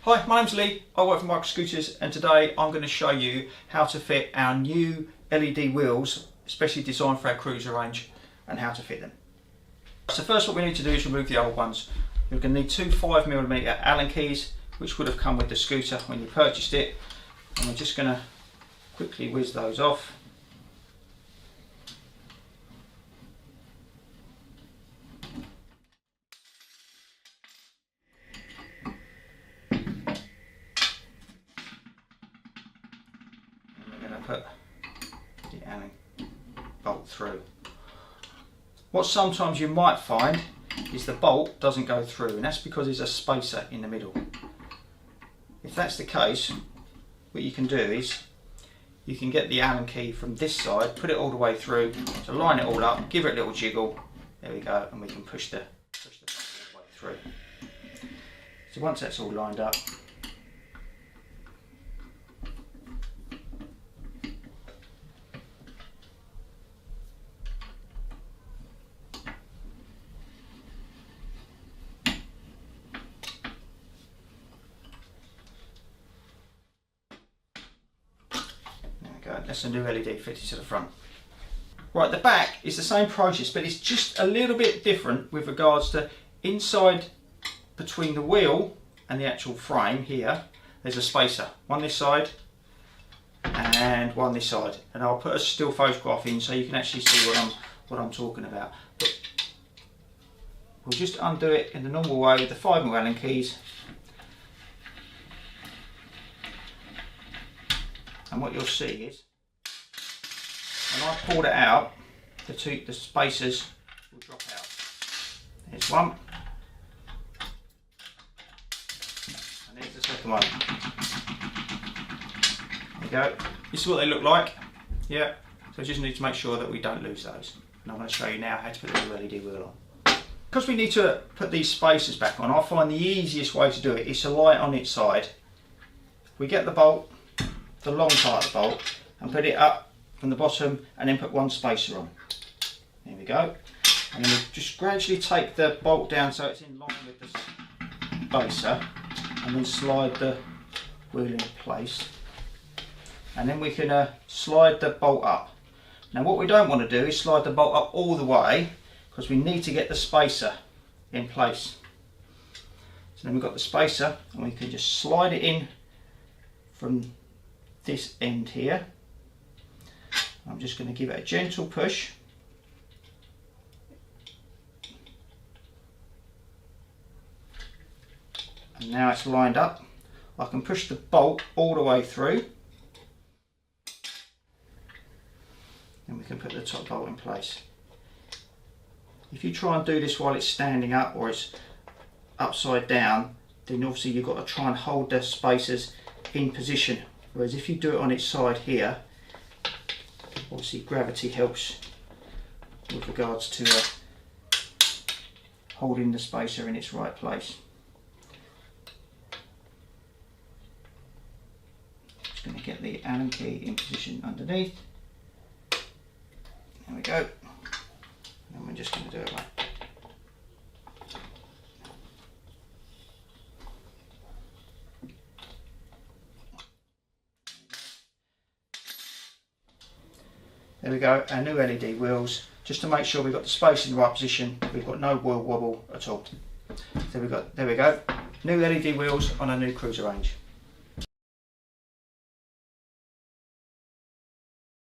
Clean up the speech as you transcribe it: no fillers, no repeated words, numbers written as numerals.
Hi, my name's Lee, I work for Micro Scooters, and today I'm going to show you how to fit our new LED wheels, especially designed for our cruiser range, and how to fit them. So first what we need to do is remove the old ones. You're going to need two 5mm Allen keys, which would have come with the scooter when you purchased it, and we're just going to quickly whiz those off. Put the Allen bolt through. What sometimes you might find is the bolt doesn't go through, and that's because there's a spacer in the middle. If that's the case, what you can do is you can get the Allen key from this side, put it all the way through, to line it all up, give it a little jiggle, there we go, and we can push the bolt all the way through. So once that's all lined up, that's a new LED fitted to the front. Right, the back is the same process, but it's just a little bit different with regards to inside between the wheel and the actual frame here. There's a spacer, one this side and one this side, and I'll put a still photograph in so you can actually see what I'm talking about. But we'll just undo it in the normal way with the 5mm Allen keys. And what you'll see is, when I pulled it out, the spacers will drop out. There's one, and there's the second one. There you go. This is what they look like. Yeah. So we just need to make sure that we don't lose those. And I'm going to show you now how to put the new LED wheel on. Because we need to put these spacers back on, I find the easiest way to do it is to lie it on its side. We get the bolt, the long part of the bolt, and put it up from the bottom, and then put one spacer on. There we go. And then we just gradually take the bolt down so it's in line with the spacer, and then slide the wheel in place. And then we can slide the bolt up. Now what we don't want to do is slide the bolt up all the way, because we need to get the spacer in place. So then we've got the spacer, and we can just slide it in from this end here. I'm just going to give it a gentle push. And now it's lined up. I can push the bolt all the way through. And we can put the top bolt in place. If you try and do this while it's standing up or it's upside down, then obviously you've got to try and hold the spacers in position. Whereas if you do it on its side here, obviously gravity helps with regards to holding the spacer in its right place. Just going to get the Allen key in position underneath. There we go. And then we're just going to do it like there we go, our new LED wheels, just to make sure we've got the space in the right position, we've got no wheel wobble at all. So there we go, new LED wheels on our new cruiser range.